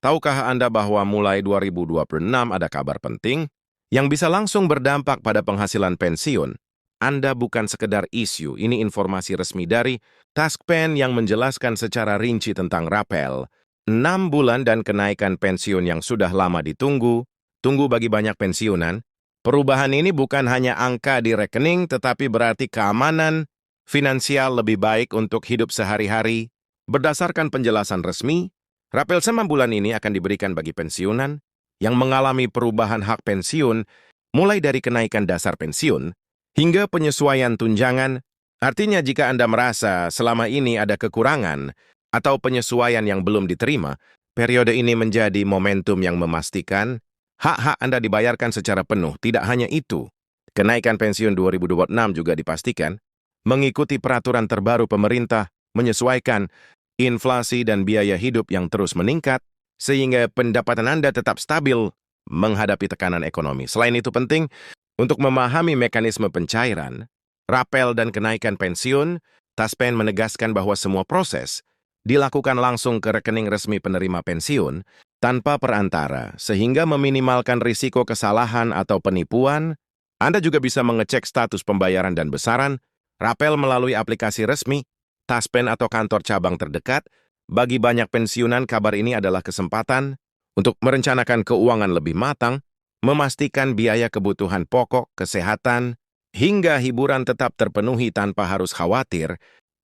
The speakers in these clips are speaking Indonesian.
Tahukah Anda bahwa mulai 2026 ada kabar penting yang bisa langsung berdampak pada penghasilan pensiun? Anda bukan sekedar isu, ini informasi resmi dari Taskpen yang menjelaskan secara rinci tentang rapel. 6 bulan dan kenaikan pensiun yang sudah lama ditunggu, tunggu bagi banyak pensiunan. Perubahan ini bukan hanya angka di rekening, tetapi berarti keamanan finansial lebih baik untuk hidup sehari-hari. Berdasarkan penjelasan resmi, rapel 6 bulan ini akan diberikan bagi pensiunan yang mengalami perubahan hak pensiun mulai dari kenaikan dasar pensiun hingga penyesuaian tunjangan. Artinya jika Anda merasa selama ini ada kekurangan atau penyesuaian yang belum diterima, periode ini menjadi momentum yang memastikan hak-hak Anda dibayarkan secara penuh. Tidak hanya itu, kenaikan pensiun 2026 juga dipastikan mengikuti peraturan terbaru pemerintah menyesuaikan inflasi dan biaya hidup yang terus meningkat, sehingga pendapatan Anda tetap stabil menghadapi tekanan ekonomi. Selain itu penting, untuk memahami mekanisme pencairan, rapel dan kenaikan pensiun, Taspen menegaskan bahwa semua proses dilakukan langsung ke rekening resmi penerima pensiun tanpa perantara, sehingga meminimalkan risiko kesalahan atau penipuan. Anda juga bisa mengecek status pembayaran dan besaran rapel melalui aplikasi resmi, Taspen atau kantor cabang terdekat. Bagi banyak pensiunan, kabar ini adalah kesempatan untuk merencanakan keuangan lebih matang, memastikan biaya kebutuhan pokok, kesehatan, hingga hiburan tetap terpenuhi tanpa harus khawatir.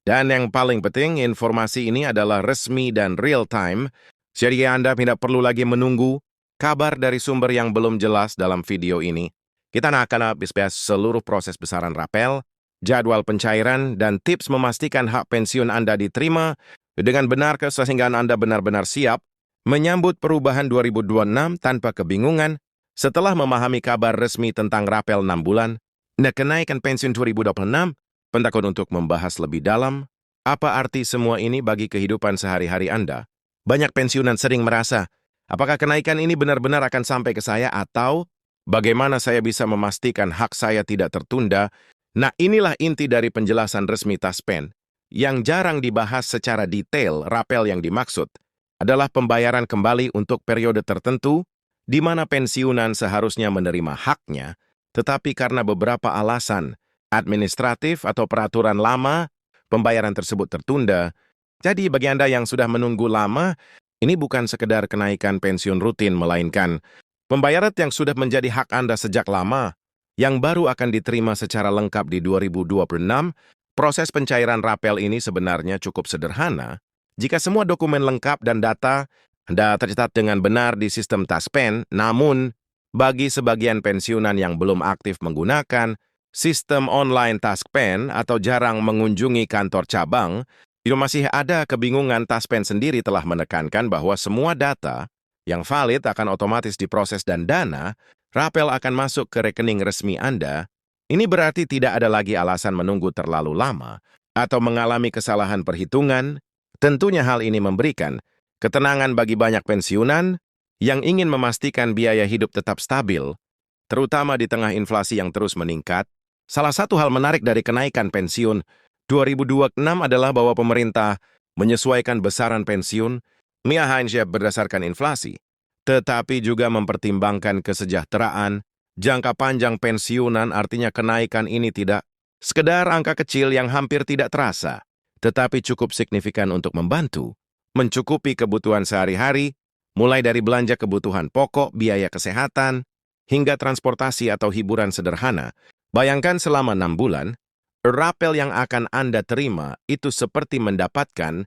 Dan yang paling penting, informasi ini adalah resmi dan real-time, jadi Anda tidak perlu lagi menunggu kabar dari sumber yang belum jelas dalam video ini. Kita akan bahas seluruh proses besaran rapel, jadwal pencairan, dan tips memastikan hak pensiun Anda diterima dengan benar sehingga Anda benar-benar siap menyambut perubahan 2026 tanpa kebingungan. Setelah memahami kabar resmi tentang rapel 6 bulan, kenaikan pensiun 2026, pentakut untuk membahas lebih dalam, apa arti semua ini bagi kehidupan sehari-hari Anda? Banyak pensiunan sering merasa, apakah kenaikan ini benar-benar akan sampai ke saya atau bagaimana saya bisa memastikan hak saya tidak tertunda? Nah, inilah inti dari penjelasan resmi Taspen. Yang jarang dibahas secara detail, rapel yang dimaksud adalah pembayaran kembali untuk periode tertentu di mana pensiunan seharusnya menerima haknya, tetapi karena beberapa alasan administratif atau peraturan lama, pembayaran tersebut tertunda. Jadi bagi Anda yang sudah menunggu lama, ini bukan sekedar kenaikan pensiun rutin, melainkan pembayaran yang sudah menjadi hak Anda sejak lama, yang baru akan diterima secara lengkap di 2026. Proses pencairan rapel ini sebenarnya cukup sederhana jika semua dokumen lengkap dan data Anda tercatat dengan benar di sistem Taspen. Namun, bagi sebagian pensiunan yang belum aktif menggunakan sistem online Taspen atau jarang mengunjungi kantor cabang, itu masih ada kebingungan. Taspen sendiri telah menekankan bahwa semua data yang valid akan otomatis diproses dan dana rapel akan masuk ke rekening resmi Anda. Ini berarti tidak ada lagi alasan menunggu terlalu lama atau mengalami kesalahan perhitungan. Tentunya hal ini memberikan ketenangan bagi banyak pensiunan yang ingin memastikan biaya hidup tetap stabil, terutama di tengah inflasi yang terus meningkat. Salah satu hal menarik dari kenaikan pensiun 2026 adalah bahwa pemerintah menyesuaikan besaran pensiun hanya berdasarkan inflasi, tetapi juga mempertimbangkan kesejahteraan jangka panjang pensiunan. Artinya kenaikan ini tidak sekedar angka kecil yang hampir tidak terasa, tetapi cukup signifikan untuk membantu mencukupi kebutuhan sehari-hari, mulai dari belanja kebutuhan pokok, biaya kesehatan, hingga transportasi atau hiburan sederhana. Bayangkan selama 6 bulan, rapel yang akan Anda terima itu seperti mendapatkan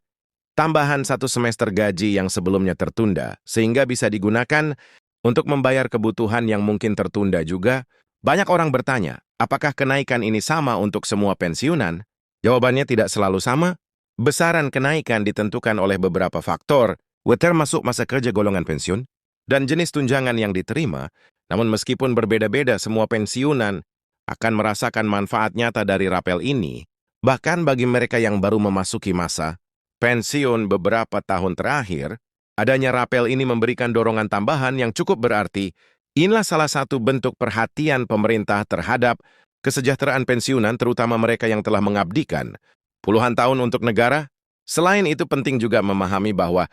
tambahan 1 semester gaji yang sebelumnya tertunda, sehingga bisa digunakan untuk membayar kebutuhan yang mungkin tertunda juga. Banyak orang bertanya, apakah kenaikan ini sama untuk semua pensiunan? Jawabannya tidak selalu sama. Besaran kenaikan ditentukan oleh beberapa faktor, termasuk masa kerja golongan pensiun dan jenis tunjangan yang diterima. Namun meskipun berbeda-beda, semua pensiunan akan merasakan manfaat nyata dari rapel ini. Bahkan bagi mereka yang baru memasuki masa pensiun beberapa tahun terakhir, adanya rapel ini memberikan dorongan tambahan yang cukup berarti. Inilah salah satu bentuk perhatian pemerintah terhadap kesejahteraan pensiunan, terutama mereka yang telah mengabdikan puluhan tahun untuk negara. Selain itu penting juga memahami bahwa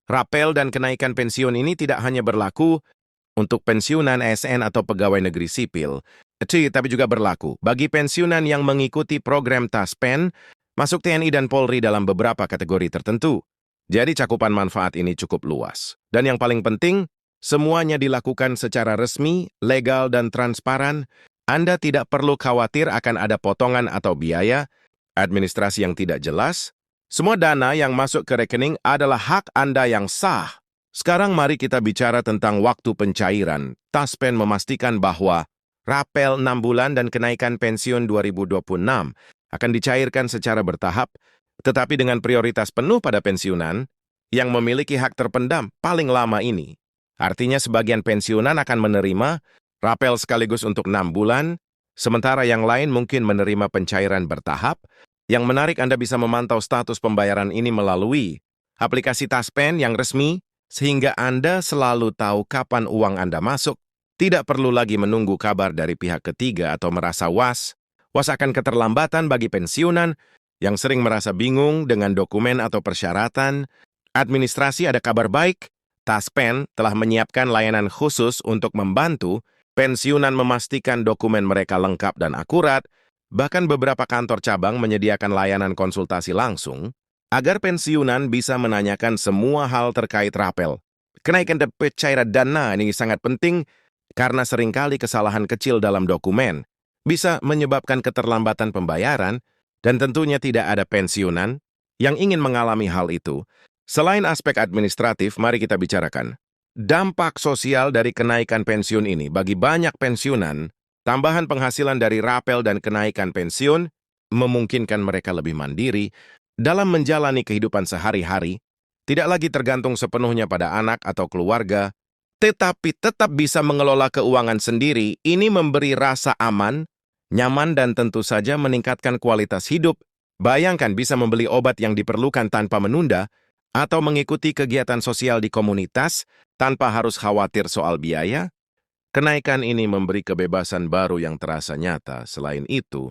Rapel dan kenaikan pensiun ini tidak hanya berlaku untuk pensiunan ASN atau pegawai negeri sipil, tapi juga berlaku bagi pensiunan yang mengikuti program TASPEN, masuk TNI dan Polri dalam beberapa kategori tertentu. Jadi cakupan manfaat ini cukup luas. Dan yang paling penting, semuanya dilakukan secara resmi, legal, dan transparan. Anda tidak perlu khawatir akan ada potongan atau biaya, administrasi yang tidak jelas. Semua dana yang masuk ke rekening adalah hak Anda yang sah. Sekarang mari kita bicara tentang waktu pencairan. TASPEN memastikan bahwa rapel 6 bulan dan kenaikan pensiun 2026 akan dicairkan secara bertahap, tetapi dengan prioritas penuh pada pensiunan yang memiliki hak terpendam paling lama ini. Artinya sebagian pensiunan akan menerima rapel sekaligus untuk 6 bulan, sementara yang lain mungkin menerima pencairan bertahap. Yang menarik, Anda bisa memantau status pembayaran ini melalui aplikasi TASPEN yang resmi, sehingga Anda selalu tahu kapan uang Anda masuk. Tidak perlu lagi menunggu kabar dari pihak ketiga atau merasa was akan keterlambatan bagi pensiunan yang sering merasa bingung dengan dokumen atau persyaratan. Administrasi, ada kabar baik. TASPEN telah menyiapkan layanan khusus untuk membantu pensiunan memastikan dokumen mereka lengkap dan akurat. Bahkan beberapa kantor cabang menyediakan layanan konsultasi langsung agar pensiunan bisa menanyakan semua hal terkait rapel. Kenaikan pencairan dana ini sangat penting karena seringkali kesalahan kecil dalam dokumen bisa menyebabkan keterlambatan pembayaran dan tentunya tidak ada pensiunan yang ingin mengalami hal itu. Selain aspek administratif, mari kita bicarakan dampak sosial dari kenaikan pensiun ini bagi banyak pensiunan. Tambahan penghasilan dari rapel dan kenaikan pensiun memungkinkan mereka lebih mandiri dalam menjalani kehidupan sehari-hari, tidak lagi tergantung sepenuhnya pada anak atau keluarga, tetapi tetap bisa mengelola keuangan sendiri. Ini memberi rasa aman, nyaman, dan tentu saja meningkatkan kualitas hidup. Bayangkan bisa membeli obat yang diperlukan tanpa menunda, atau mengikuti kegiatan sosial di komunitas tanpa harus khawatir soal biaya. Kenaikan ini memberi kebebasan baru yang terasa nyata. Selain itu,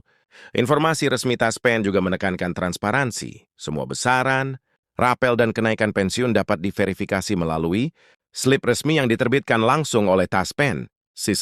informasi resmi TASPEN juga menekankan transparansi. Semua besaran, rapel dan kenaikan pensiun dapat diverifikasi melalui slip resmi yang diterbitkan langsung oleh TASPEN.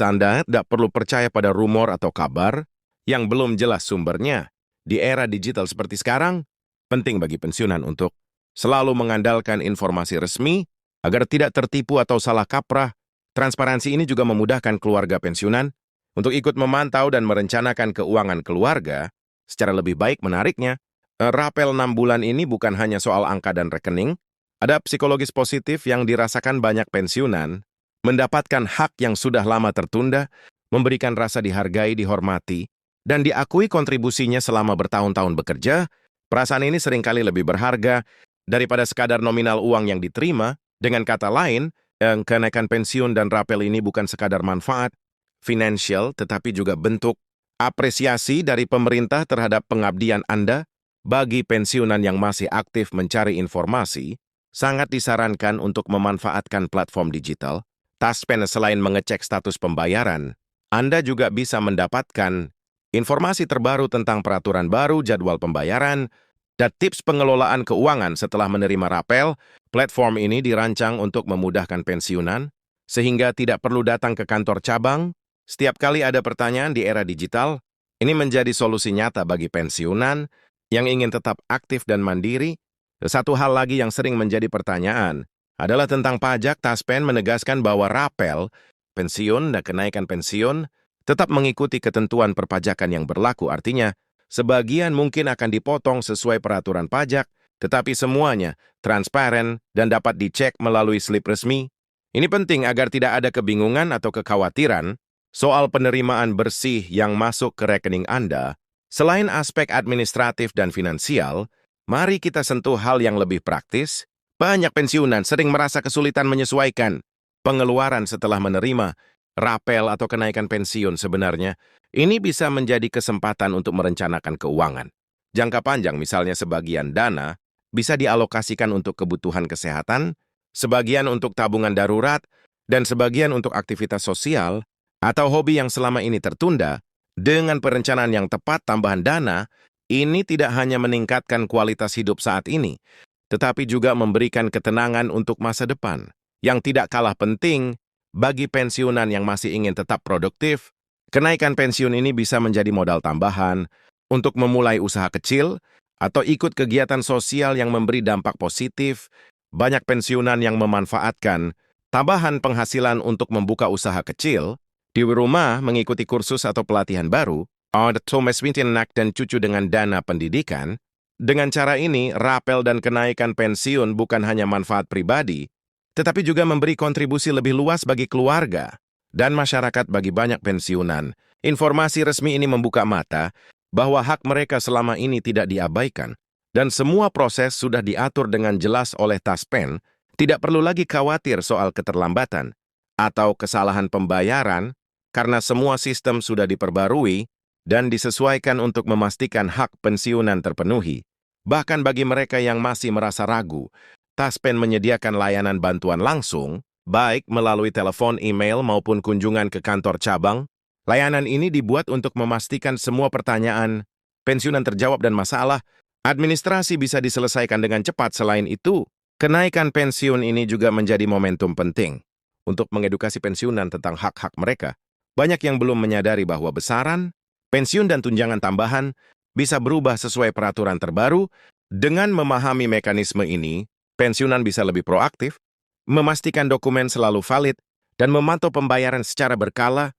Anda tidak perlu percaya pada rumor atau kabar yang belum jelas sumbernya. Di era digital seperti sekarang, penting bagi pensiunan untuk selalu mengandalkan informasi resmi agar tidak tertipu atau salah kaprah. Transparansi ini juga memudahkan keluarga pensiunan untuk ikut memantau dan merencanakan keuangan keluarga secara lebih baik. Menariknya, rapel 6 bulan ini bukan hanya soal angka dan rekening, ada psikologis positif yang dirasakan banyak pensiunan, mendapatkan hak yang sudah lama tertunda, memberikan rasa dihargai, dihormati, dan diakui kontribusinya selama bertahun-tahun bekerja. Perasaan ini seringkali lebih berharga daripada sekadar nominal uang yang diterima. Dengan kata lain, kenaikan pensiun dan rapel ini bukan sekadar manfaat finansial, tetapi juga bentuk apresiasi dari pemerintah terhadap pengabdian Anda. Bagi pensiunan yang masih aktif mencari informasi, sangat disarankan untuk memanfaatkan platform digital TASPEN. Selain mengecek status pembayaran, Anda juga bisa mendapatkan informasi terbaru tentang peraturan baru, jadwal pembayaran, dan tips pengelolaan keuangan setelah menerima rapel. Platform ini dirancang untuk memudahkan pensiunan, sehingga tidak perlu datang ke kantor cabang. Setiap kali ada pertanyaan di era digital, ini menjadi solusi nyata bagi pensiunan yang ingin tetap aktif dan mandiri. Satu hal lagi yang sering menjadi pertanyaan adalah tentang pajak. TASPEN menegaskan bahwa rapel, pensiun, dan kenaikan pensiun tetap mengikuti ketentuan perpajakan yang berlaku. Artinya, sebagian mungkin akan dipotong sesuai peraturan pajak, tetapi semuanya transparan dan dapat dicek melalui slip resmi. Ini penting agar tidak ada kebingungan atau kekhawatiran soal penerimaan bersih yang masuk ke rekening Anda. Selain aspek administratif dan finansial, mari kita sentuh hal yang lebih praktis. Banyak pensiunan sering merasa kesulitan menyesuaikan pengeluaran setelah menerima rapel atau kenaikan pensiun. Sebenarnya, ini bisa menjadi kesempatan untuk merencanakan keuangan jangka panjang. Misalnya, sebagian dana bisa dialokasikan untuk kebutuhan kesehatan, sebagian untuk tabungan darurat, dan sebagian untuk aktivitas sosial atau hobi yang selama ini tertunda. Dengan perencanaan yang tepat, tambahan dana ini tidak hanya meningkatkan kualitas hidup saat ini, tetapi juga memberikan ketenangan untuk masa depan. Yang tidak kalah penting, bagi pensiunan yang masih ingin tetap produktif, kenaikan pensiun ini bisa menjadi modal tambahan untuk memulai usaha kecil atau ikut kegiatan sosial yang memberi dampak positif. Banyak pensiunan yang memanfaatkan tambahan penghasilan untuk membuka usaha kecil, di rumah mengikuti kursus atau pelatihan baru, atau mesmintin anak dan cucu dengan dana pendidikan. Dengan cara ini, rapel dan kenaikan pensiun bukan hanya manfaat pribadi, tetapi juga memberi kontribusi lebih luas bagi keluarga dan masyarakat. Bagi banyak pensiunan, informasi resmi ini membuka mata bahwa hak mereka selama ini tidak diabaikan, dan semua proses sudah diatur dengan jelas oleh Taspen. Tidak perlu lagi khawatir soal keterlambatan atau kesalahan pembayaran, karena semua sistem sudah diperbarui dan disesuaikan untuk memastikan hak pensiunan terpenuhi. Bahkan bagi mereka yang masih merasa ragu, Taspen menyediakan layanan bantuan langsung, baik melalui telepon, email, maupun kunjungan ke kantor cabang. Layanan ini dibuat untuk memastikan semua pertanyaan pensiunan terjawab dan masalah administrasi bisa diselesaikan dengan cepat. Selain itu, kenaikan pensiun ini juga menjadi momentum penting untuk mengedukasi pensiunan tentang hak-hak mereka. Banyak yang belum menyadari bahwa besaran pensiun dan tunjangan tambahan bisa berubah sesuai peraturan terbaru. Dengan memahami mekanisme ini, pensiunan bisa lebih proaktif, memastikan dokumen selalu valid, dan memantau pembayaran secara berkala.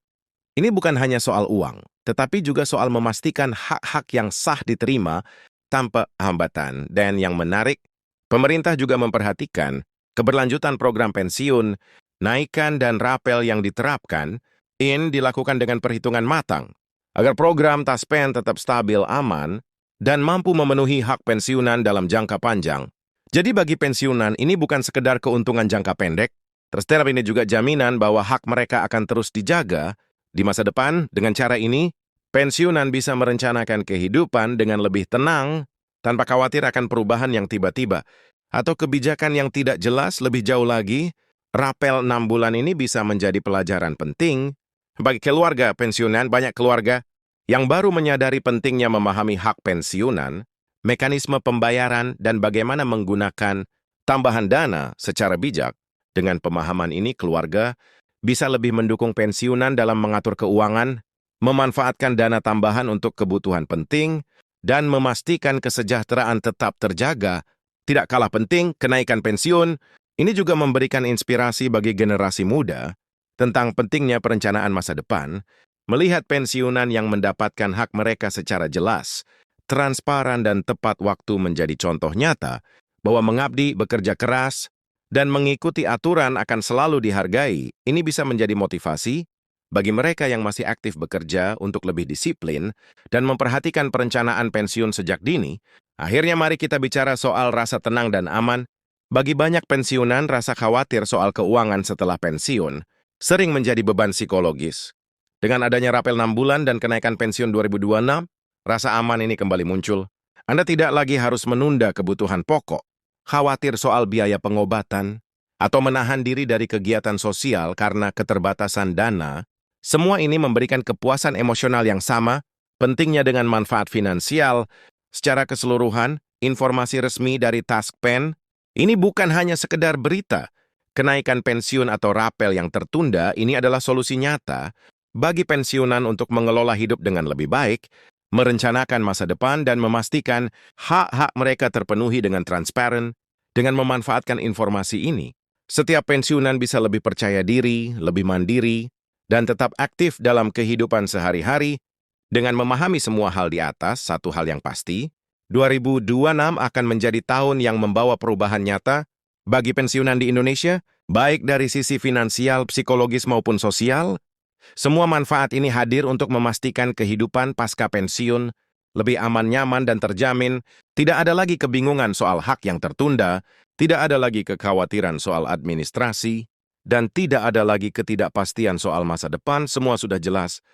Ini bukan hanya soal uang, tetapi juga soal memastikan hak-hak yang sah diterima tanpa hambatan. Dan yang menarik, pemerintah juga memperhatikan keberlanjutan program pensiun, naikan dan rapel yang diterapkan. Ini dilakukan dengan perhitungan matang, agar program Taspen tetap stabil, aman, dan mampu memenuhi hak pensiunan dalam jangka panjang. Jadi bagi pensiunan, ini bukan sekedar keuntungan jangka pendek, tetapi ini juga jaminan bahwa hak mereka akan terus dijaga di masa depan. Dengan cara ini, pensiunan bisa merencanakan kehidupan dengan lebih tenang, tanpa khawatir akan perubahan yang tiba-tiba, atau kebijakan yang tidak jelas. Lebih jauh lagi, rapel 6 bulan ini bisa menjadi pelajaran penting bagi keluarga pensiunan. Banyak keluarga yang baru menyadari pentingnya memahami hak pensiunan, mekanisme pembayaran, dan bagaimana menggunakan tambahan dana secara bijak. Dengan pemahaman ini, keluarga bisa lebih mendukung pensiunan dalam mengatur keuangan, memanfaatkan dana tambahan untuk kebutuhan penting, dan memastikan kesejahteraan tetap terjaga. Tidak kalah penting, kenaikan pensiun ini juga memberikan inspirasi bagi generasi muda tentang pentingnya perencanaan masa depan. Melihat pensiunan yang mendapatkan hak mereka secara jelas, transparan, dan tepat waktu menjadi contoh nyata bahwa mengabdi, bekerja keras, dan mengikuti aturan akan selalu dihargai. Ini bisa menjadi motivasi bagi mereka yang masih aktif bekerja untuk lebih disiplin dan memperhatikan perencanaan pensiun sejak dini. Akhirnya mari kita bicara soal rasa tenang dan aman. Bagi banyak pensiunan, rasa khawatir soal keuangan setelah pensiun sering menjadi beban psikologis. Dengan adanya rapel 6 bulan dan kenaikan pensiun 2026, rasa aman ini kembali muncul. Anda tidak lagi harus menunda kebutuhan pokok, khawatir soal biaya pengobatan, atau menahan diri dari kegiatan sosial karena keterbatasan dana. Semua ini memberikan kepuasan emosional yang sama. Pentingnya dengan manfaat finansial. Secara keseluruhan, informasi resmi dari Taspen ini bukan hanya sekedar berita. Kenaikan pensiun atau rapel yang tertunda ini adalah solusi nyata bagi pensiunan untuk mengelola hidup dengan lebih baik, merencanakan masa depan, dan memastikan hak-hak mereka terpenuhi dengan transparan. Dengan memanfaatkan informasi ini, setiap pensiunan bisa lebih percaya diri, lebih mandiri, dan tetap aktif dalam kehidupan sehari-hari. Dengan memahami semua hal di atas, satu hal yang pasti, 2026 akan menjadi tahun yang membawa perubahan nyata bagi pensiunan di Indonesia, baik dari sisi finansial, psikologis, maupun sosial. Semua manfaat ini hadir untuk memastikan kehidupan pasca pensiun lebih aman, nyaman, dan terjamin. Tidak ada lagi kebingungan soal hak yang tertunda, tidak ada lagi kekhawatiran soal administrasi, dan tidak ada lagi ketidakpastian soal masa depan. Semua sudah jelas.